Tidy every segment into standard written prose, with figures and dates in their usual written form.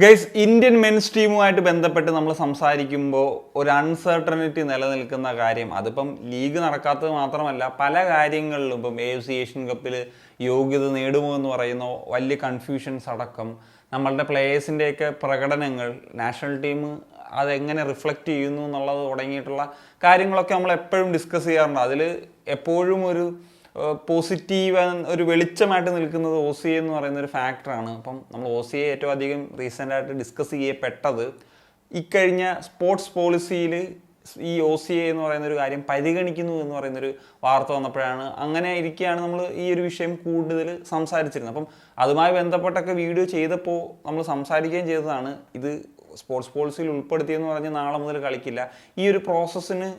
Guys, Indian men's ടീമുമായിട്ട് ബന്ധപ്പെട്ട് നമ്മൾ സംസാരിക്കുമ്പോൾ ഒരു അൺസർട്ടനിറ്റി നിലനിൽക്കുന്ന കാര്യം, അതിപ്പം ലീഗ് നടക്കാത്തത് മാത്രമല്ല പല കാര്യങ്ങളിലും ഇപ്പം AFC ഏഷ്യൻ കപ്പിൽ യോഗ്യത നേടുമോ എന്ന് പറയുന്ന വലിയ കൺഫ്യൂഷൻസ് അടക്കം നമ്മളുടെ പ്ലേയേഴ്സിൻ്റെയൊക്കെ പ്രകടനങ്ങൾ, നാഷണൽ ടീം അതെങ്ങനെ റിഫ്ലക്റ്റ് ചെയ്യുന്നു എന്നുള്ളത് തുടങ്ങിയിട്ടുള്ള കാര്യങ്ങളൊക്കെ നമ്മൾ എപ്പോഴും ഡിസ്കസ് ചെയ്യാറുണ്ട്. അതിൽ എപ്പോഴും ഒരു പോസിറ്റീവ് ഒരു വെളിച്ചമായിട്ട് നിൽക്കുന്നത് OCA എന്ന് പറയുന്ന ഒരു ഫാക്ടറാണ്. അപ്പം നമ്മൾ OCA ഏറ്റവും അധികം റീസെൻ്റായിട്ട് ഡിസ്കസ് ചെയ്യപ്പെട്ടത് ഇക്കഴിഞ്ഞ സ്പോർട്സ് പോളിസിയിൽ ഈ OCA എന്ന് പറയുന്നൊരു കാര്യം പരിഗണിക്കുന്നു എന്ന് പറയുന്നൊരു വാർത്ത വന്നപ്പോഴാണ്. അങ്ങനെ ഇരിക്കുകയാണ് നമ്മൾ ഈ ഒരു വിഷയം കൂടുതൽ സംസാരിച്ചിരുന്നത്. അപ്പം അതുമായി ബന്ധപ്പെട്ടൊക്കെ വീഡിയോ ചെയ്തപ്പോൾ നമ്മൾ സംസാരിക്കുകയും ചെയ്തതാണ്, ഇത് സ്പോർട്സ് പോളിസിയിൽ ഉൾപ്പെടുത്തിയെന്ന് പറഞ്ഞ് നാളെ മുതൽ കളിക്കില്ല. ഈ ഒരു പ്രോസസ്സിന്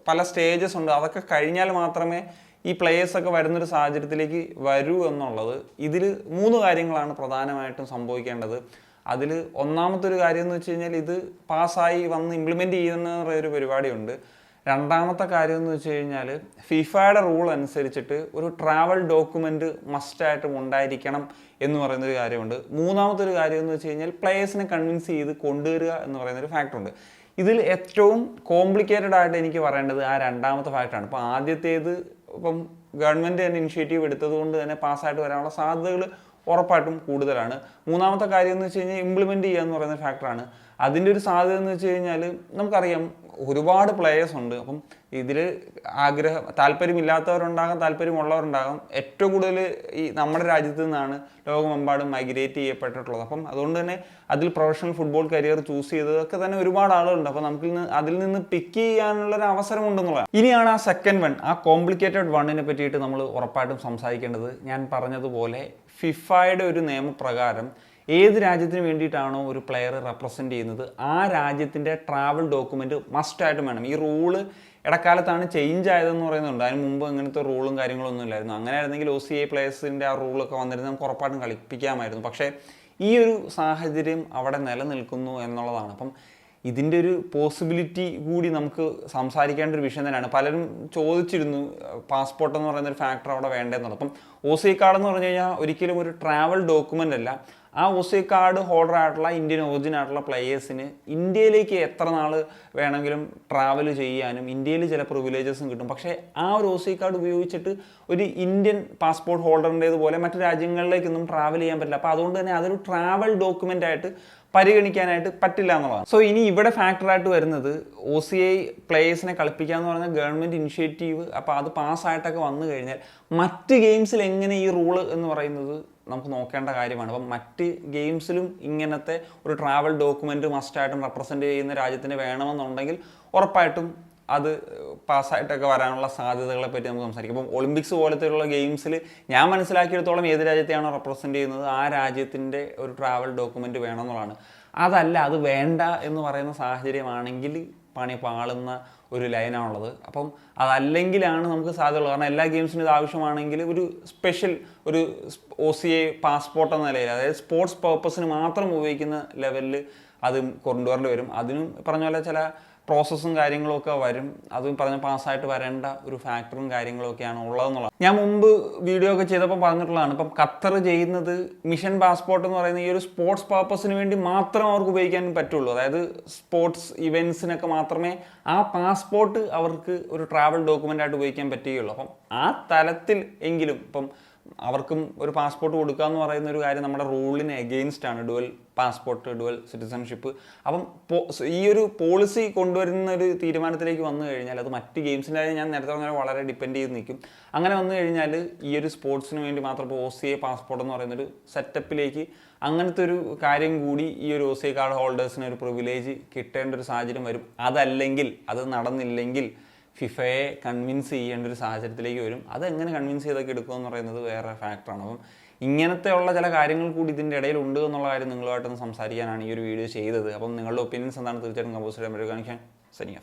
പല സ്റ്റേജസ് ഉണ്ട്, അതൊക്കെ കഴിഞ്ഞാൽ മാത്രമേ ഈ പ്ലേയേഴ്സൊക്കെ വരുന്നൊരു സാഹചര്യത്തിലേക്ക് വരൂ എന്നുള്ളത്. ഇതിൽ 3 കാര്യങ്ങളാണ് പ്രധാനമായിട്ടും സംഭവിക്കേണ്ടത്. അതിൽ ഒന്നാമത്തെ ഒരു കാര്യം എന്ന് വെച്ച് കഴിഞ്ഞാൽ ഇത് പാസ്സായി വന്ന് ഇംപ്ലിമെൻറ്റ് ചെയ്യുന്ന ഒരു പരിപാടിയുണ്ട്. രണ്ടാമത്തെ കാര്യം എന്ന് വെച്ച് കഴിഞ്ഞാൽ ഫിഫയുടെ റൂൾ അനുസരിച്ചിട്ട് ഒരു ട്രാവൽ ഡോക്യുമെൻറ്റ് മസ്റ്റായിട്ടും ഉണ്ടായിരിക്കണം എന്ന് പറയുന്നൊരു കാര്യമുണ്ട്. മൂന്നാമത്തെ ഒരു കാര്യം എന്ന് വെച്ച് കഴിഞ്ഞാൽ പ്ലേയേഴ്സിനെ കൺവിൻസ് ചെയ്ത് കൊണ്ടുവരിക എന്ന് പറയുന്നൊരു ഫാക്ടറുണ്ട്. ഇതിൽ ഏറ്റവും കോംപ്ലിക്കേറ്റഡ് ആയിട്ട് എനിക്ക് പറയേണ്ടത് ആ രണ്ടാമത്തെ ഫാക്ടറാണ്. ഇപ്പോൾ ആദ്യത്തേത് ഇപ്പം ഗവൺമെൻറ് തന്നെ ഇനിഷ്യേറ്റീവ് എടുത്തത് കൊണ്ട് തന്നെ പാസ്സായിട്ട് വരാനുള്ള സാധ്യതകൾ ഉറപ്പായിട്ടും കൂടുതലാണ്. മൂന്നാമത്തെ കാര്യം എന്ന് വെച്ച് കഴിഞ്ഞാൽ ഇംപ്ലിമെൻറ്റ് ചെയ്യുക എന്ന് പറയുന്ന ഫാക്ടറാണ്. അതിൻ്റെ ഒരു സാധ്യത എന്ന് വെച്ച് കഴിഞ്ഞാൽ നമുക്കറിയാം ഒരുപാട് പ്ലേയേഴ്സ് ഉണ്ട്. അപ്പം ഇതിൽ താല്പര്യമില്ലാത്തവരുണ്ടാകാം, താല്പര്യമുള്ളവരുണ്ടാകാം. ഏറ്റവും കൂടുതൽ ഈ നമ്മുടെ രാജ്യത്ത് നിന്നാണ് ലോകമെമ്പാടും മൈഗ്രേറ്റ് ചെയ്യപ്പെട്ടിട്ടുള്ളത്. അപ്പം അതുകൊണ്ട് തന്നെ അതിൽ പ്രൊഫഷണൽ ഫുട്ബോൾ കരിയർ ചൂസ് ചെയ്തതൊക്കെ തന്നെ ഒരുപാട് ആളുകളുണ്ട്. അപ്പോൾ നമുക്ക് അതിൽ നിന്ന് പിക്ക് ചെയ്യാനുള്ളൊരു അവസരമുണ്ടെന്നുള്ളതാണ്. ഇനിയാണ് ആ സെക്കൻഡ് വൺ, ആ കോംപ്ലിക്കേറ്റഡ് വണ്ണിനെ പറ്റിയിട്ട് നമ്മൾ ഉറപ്പായിട്ടും സംസാരിക്കേണ്ടത്. ഞാൻ പറഞ്ഞതുപോലെ ഫിഫയുടെ ഒരു നിയമപ്രകാരം ഏത് രാജ്യത്തിന് വേണ്ടിയിട്ടാണോ ഒരു പ്ലെയർ റെപ്രസെൻറ്റ് ചെയ്യുന്നത് ആ രാജ്യത്തിൻ്റെ ട്രാവൽ ഡോക്യുമെൻറ്റ് മസ്റ്റായിട്ടും വേണം. ഈ റൂള് ഇടക്കാലത്താണ് ചേഞ്ച് ആയതെന്ന് പറയുന്നുണ്ട്. അതിന് മുമ്പ് ഇങ്ങനത്തെ റൂളും കാര്യങ്ങളൊന്നും ഇല്ലായിരുന്നു. അങ്ങനെ ആയിരുന്നെങ്കിൽ OCA പ്ലേയേഴ്സിൻ്റെ ആ റൂളൊക്കെ വന്നിരുന്നത് നമുക്ക് ഉറപ്പായിട്ടും കളിപ്പിക്കാമായിരുന്നു. പക്ഷേ ഈ ഒരു സാഹചര്യം അവിടെ നിലനിൽക്കുന്നു എന്നുള്ളതാണ്. അപ്പം ഇതിൻ്റെ ഒരു പോസിബിലിറ്റി കൂടി നമുക്ക് സംസാരിക്കേണ്ട ഒരു വിഷയം തന്നെയാണ്. പലരും ചോദിച്ചിരുന്നു പാസ്പോർട്ട് എന്ന് പറയുന്ന ഒരു ഫാക്ടർ അവിടെ വേണ്ടതെന്നുള്ളത്. അപ്പം OCA കാർഡ് എന്ന് പറഞ്ഞു കഴിഞ്ഞാൽ ഒരിക്കലും ഒരു ട്രാവൽ ഡോക്യുമെൻ്റ് അല്ല. ആ OCA കാർഡ് ഹോൾഡർ ആയിട്ടുള്ള ഇന്ത്യൻ ഒറിജിൻ ആയിട്ടുള്ള പ്ലേയേഴ്സിന് ഇന്ത്യയിലേക്ക് എത്ര നാൾ വേണമെങ്കിലും ട്രാവൽ ചെയ്യാനും ഇന്ത്യയിൽ ചില പ്രിവിലേജസും കിട്ടും. പക്ഷേ ആ ഒരു OCA കാർഡ് ഉപയോഗിച്ചിട്ട് ഒരു ഇന്ത്യൻ പാസ്പോർട്ട് ഹോൾഡറിൻ്റേതുപോലെ മറ്റു രാജ്യങ്ങളിലേക്കൊന്നും ട്രാവൽ ചെയ്യാൻ പറ്റില്ല. അപ്പോൾ അതുകൊണ്ട് തന്നെ അതൊരു ട്രാവൽ ഡോക്യുമെൻ്റ് ആയിട്ട് പരിഗണിക്കാനായിട്ട് പറ്റില്ല എന്നുള്ളതാണ്. സോ ഇനി ഇവിടെ ഫാക്ടറായിട്ട് വരുന്നത് OCA പ്ലേയേഴ്സിനെ കളിപ്പിക്കുക എന്ന് പറഞ്ഞാൽ ഗവൺമെൻറ് ഇനിഷ്യേറ്റീവ്. അപ്പോൾ അത് പാസ്സായിട്ടൊക്കെ വന്നു കഴിഞ്ഞാൽ മറ്റ് ഗെയിംസിൽ എങ്ങനെ ഈ റൂള് എന്ന് പറയുന്നത് നമുക്ക് നോക്കേണ്ട കാര്യമാണ്. അപ്പം മറ്റ് ഗെയിംസിലും ഇങ്ങനത്തെ ഒരു ട്രാവൽ ഡോക്യുമെൻറ്റ് മസ്റ്റായിട്ടും റെപ്രസെൻറ്റ് ചെയ്യുന്ന രാജ്യത്തിന് വേണമെന്നുണ്ടെങ്കിൽ ഉറപ്പായിട്ടും അത് പാസ്സായിട്ടൊക്കെ വരാനുള്ള സാധ്യതകളെ പറ്റി നമുക്ക് സംസാരിക്കും. അപ്പം ഒളിമ്പിക്സ് പോലത്തെയുള്ള ഗെയിംസിൽ ഞാൻ മനസ്സിലാക്കിയെടുത്തോളം ഏത് രാജ്യത്തെയാണോ റെപ്രസെൻറ്റ് ചെയ്യുന്നത് ആ രാജ്യത്തിൻ്റെ ഒരു ട്രാവൽ ഡോക്യുമെൻറ്റ് വേണമെന്നുള്ളതാണ്. അതല്ല, അത് വേണ്ട എന്ന് പറയുന്ന സാഹചര്യമാണെങ്കിൽ പണി പാളുന്ന ഒരു ലൈനാണുള്ളത്. അപ്പം അതല്ലെങ്കിലാണ് നമുക്ക് സാധ്യതയുള്ളത്. കാരണം എല്ലാ ഗെയിംസിനും ഇത് ആവശ്യമാണെങ്കിൽ ഒരു സ്പെഷ്യൽ ഒരു OCA പാസ്പോർട്ട് എന്ന നിലയിൽ, അതായത് സ്പോർട്സ് പർപ്പസിന് മാത്രം ഉപയോഗിക്കുന്ന ലെവലിൽ അത് കൊണ്ടുവരേണ്ടി വരും. അതിനും പറഞ്ഞ പോലെ ചില പ്രോസസ്സും കാര്യങ്ങളൊക്കെ വരും. അതും പറഞ്ഞ പാസ്സായിട്ട് വരേണ്ട ഒരു ഫാക്ടറും കാര്യങ്ങളൊക്കെയാണ് ഉള്ളതെന്നുള്ളത് ഞാൻ മുമ്പ് വീഡിയോ ഒക്കെ ചെയ്തപ്പോൾ പറഞ്ഞിട്ടുള്ളതാണ്. ഇപ്പം ഖത്തർ ചെയ്യുന്നത് മിഷൻ പാസ്പോർട്ട് എന്ന് പറയുന്ന ഈ ഒരു സ്പോർട്സ് പർപ്പസിന് വേണ്ടി മാത്രം അവർക്ക് ഉപയോഗിക്കാൻ പറ്റുള്ളൂ. അതായത് സ്പോർട്സ് ഇവൻറ്റ്സിനൊക്കെ മാത്രമേ ആ പാസ്പോർട്ട് അവർക്ക് ഒരു ട്രാവൽ ഡോക്യുമെൻ്റ് ആയിട്ട് ഉപയോഗിക്കാൻ പറ്റുകയുള്ളൂ. അപ്പം ആ തലത്തിൽ എങ്കിലും ഇപ്പം അവർക്കും ഒരു പാസ്പോർട്ട് കൊടുക്കുക എന്ന് പറയുന്ന ഒരു കാര്യം നമ്മുടെ റൂളിന് എഗെയിൻസ്റ്റ് ആണ്, ഡുവൽ പാസ്പോർട്ട്, ഡുവൽ സിറ്റിസൺഷിപ്പ്. അപ്പം ഈ ഒരു പോളിസി കൊണ്ടുവരുന്ന ഒരു തീരുമാനത്തിലേക്ക് വന്നു കഴിഞ്ഞാൽ അത് മറ്റ് ഗെയിംസിൻ്റെ ഞാൻ നേരത്തെ പറഞ്ഞാൽ വളരെ ഡിപ്പെൻഡ് ചെയ്ത് നിൽക്കും. അങ്ങനെ വന്നു കഴിഞ്ഞാൽ ഈ ഒരു സ്പോർട്സിന് വേണ്ടി മാത്രം ഇപ്പോൾ OCA പാസ്പോർട്ട് എന്ന് പറയുന്നൊരു സെറ്റപ്പിലേക്ക് അങ്ങനത്തെ ഒരു കാര്യം കൂടി ഈ ഒരു OCA കാർഡ് ഹോൾഡേഴ്സിന് ഒരു പ്രിവിലേജ് കിട്ടേണ്ട ഒരു സാഹചര്യം വരും. അതല്ലെങ്കിൽ, അത് നടന്നില്ലെങ്കിൽ ഫിഫയെ കൺവിൻസ് ചെയ്യേണ്ട ഒരു സാഹചര്യത്തിലേക്ക് വരും. അതെങ്ങനെ കൺവിൻസ് ചെയ്തൊക്കെ എടുക്കുമെന്ന് പറയുന്നത് വേറെ ഫാക്ടറാണ്. അപ്പം ഇങ്ങനത്തെയുള്ള ചില കാര്യങ്ങൾ കൂടി ഇതിൻ്റെ ഇടയിലുണ്ട് എന്നുള്ള കാര്യം നിങ്ങളുമായിട്ടൊന്ന് സംസാരിക്കാനാണ് ഈ ഒരു വീഡിയോ ചെയ്തത്. അപ്പം നിങ്ങളുടെ ഒപ്പീനിയൻസ് എന്താണ് തീർച്ചയായിട്ടും കമ്പോസ് ചെയ്യാൻ പറ്റുക. സനിയ.